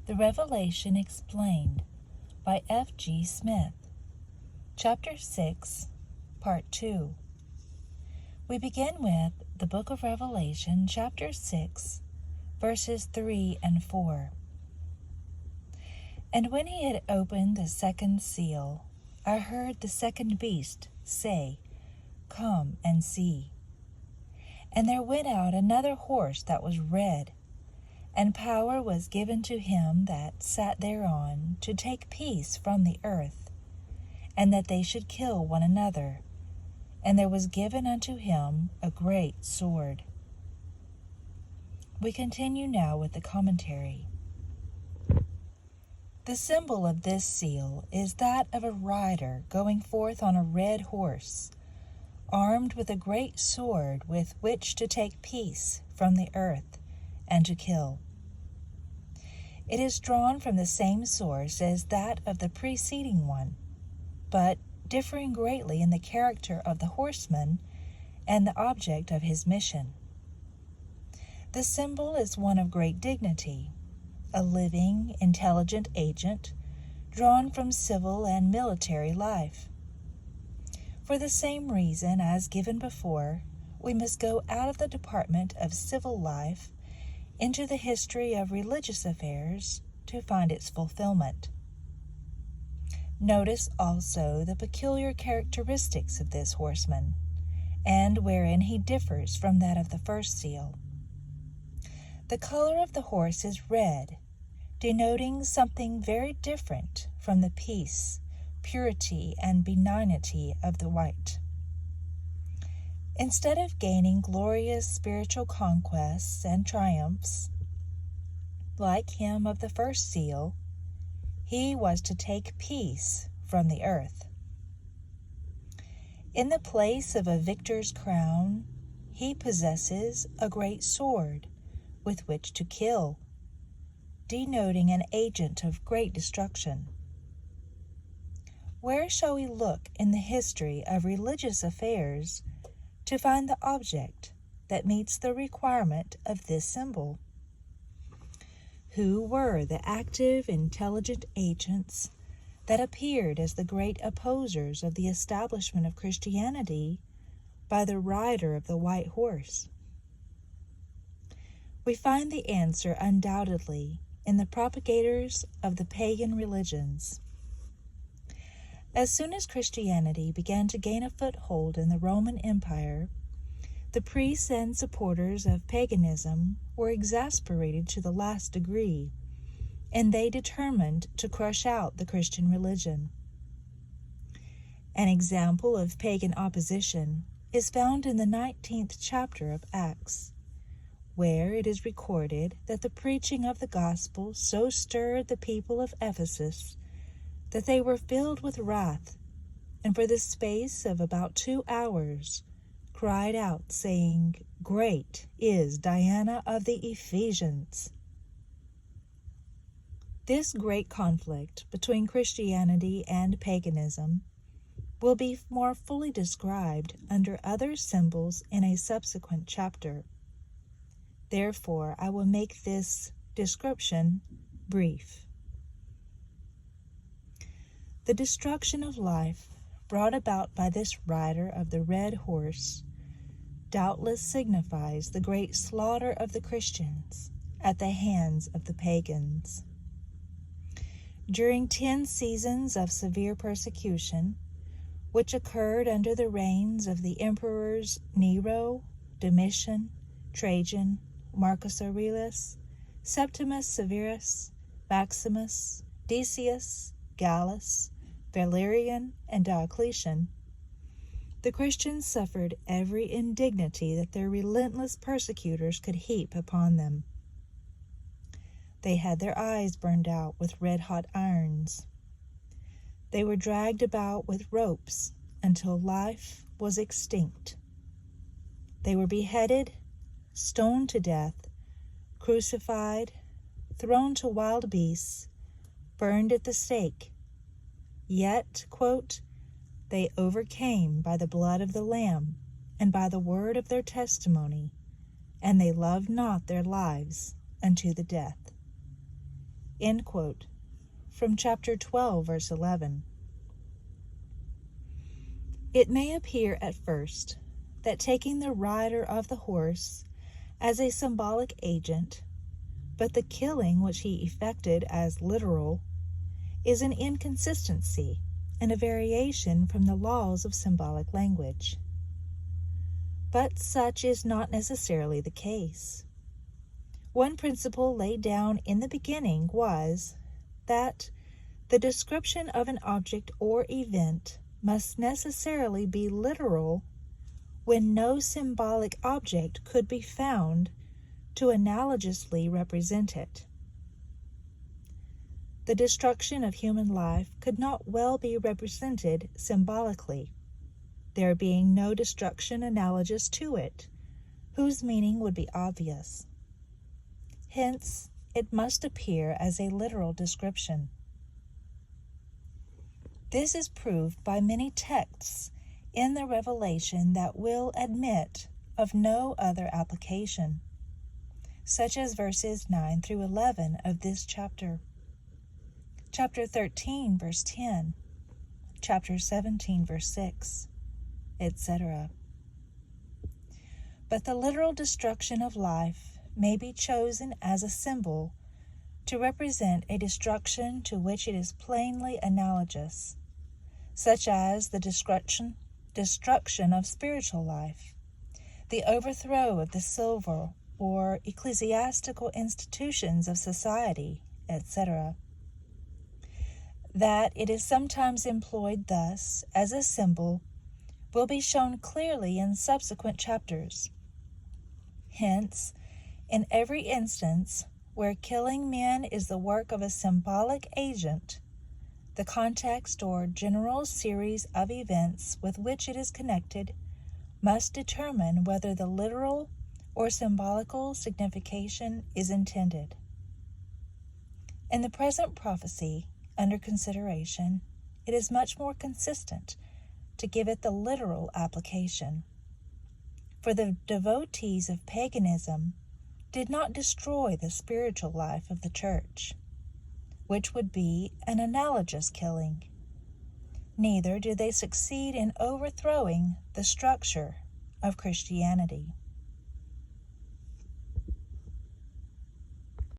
The Revelation Explained by F. G. Smith. Chapter 6, Part 2. We begin with the Book of Revelation, Chapter 6, verses 3 and 4. And when he had opened the second seal, I heard the second beast say, Come and see. And there went out another horse that was red, and power was given to him that sat thereon to take peace from the earth, and that they should kill one another. And there was given unto him a great sword. We continue now with the commentary. The symbol of this seal is that of a rider going forth on a red horse, armed with a great sword with which to take peace from the earth and to kill. It is drawn from the same source as that of the preceding one, but differing greatly in the character of the horseman and the object of his mission. The symbol is one of great dignity, a living, intelligent agent drawn from civil and military life. For the same reason as given before, we must go out of the department of civil life into the history of religious affairs to find its fulfillment. Notice also the peculiar characteristics of this horseman, and wherein he differs from that of the first seal. The color of the horse is red, denoting something very different from the peace, purity, and benignity of the white. Instead of gaining glorious spiritual conquests and triumphs, like him of the first seal, he was to take peace from the earth. In the place of a victor's crown, he possesses a great sword with which to kill, denoting an agent of great destruction. Where shall we look in the history of religious affairs to find the object that meets the requirement of this symbol? Who were the active, intelligent agents that appeared as the great opposers of the establishment of Christianity by the rider of the white horse? We find the answer undoubtedly in the propagators of the pagan religions. As soon as Christianity began to gain a foothold in the Roman Empire, the priests and supporters of paganism were exasperated to the last degree, and they determined to crush out the Christian religion. An example of pagan opposition is found in the 19th chapter of Acts, where it is recorded that the preaching of the gospel so stirred the people of Ephesus that they were filled with wrath, and for the space of about 2 hours cried out, saying, Great is Diana of the Ephesians. This great conflict between Christianity and paganism will be more fully described under other symbols in a subsequent chapter. Therefore, I will make this description brief. The destruction of life brought about by this rider of the red horse doubtless signifies the great slaughter of the Christians at the hands of the pagans. During 10 seasons of severe persecution, which occurred under the reigns of the emperors Nero, Domitian, Trajan, Marcus Aurelius, Septimus Severus, Maximus, Decius, Gallus, Valerian, and Diocletian, the Christians suffered every indignity that their relentless persecutors could heap upon them. They had their eyes burned out with red-hot irons. They were dragged about with ropes until life was extinct. They were beheaded, stoned to death, crucified, thrown to wild beasts, burned at the stake. Yet, quote, they overcame by the blood of the Lamb and by the word of their testimony, and they loved not their lives unto the death. End quote. From chapter 12, verse 11. It may appear at first that taking the rider of the horse as a symbolic agent, but the killing which he effected as literal, is an inconsistency and a variation from the laws of symbolic language. But such is not necessarily the case. One principle laid down in the beginning was that the description of an object or event must necessarily be literal when no symbolic object could be found to analogously represent it. The destruction of human life could not well be represented symbolically, there being no destruction analogous to it, whose meaning would be obvious. Hence, it must appear as a literal description. This is proved by many texts in the Revelation that will admit of no other application, such as verses 9 through 11 of this chapter, chapter 13, verse 10, chapter 17, verse 6, etc. But the literal destruction of life may be chosen as a symbol to represent a destruction to which it is plainly analogous, such as the destruction of spiritual life, the overthrow of the civil or ecclesiastical institutions of society, etc. That it is sometimes employed thus as a symbol will be shown clearly in subsequent chapters. Hence, in every instance where killing men is the work of a symbolic agent, the context or general series of events with which it is connected must determine whether the literal or symbolical signification is intended. In the present prophecy under consideration, it is much more consistent to give it the literal application. For the devotees of paganism did not destroy the spiritual life of the church, which would be an analogous killing. Neither did they succeed in overthrowing the structure of Christianity.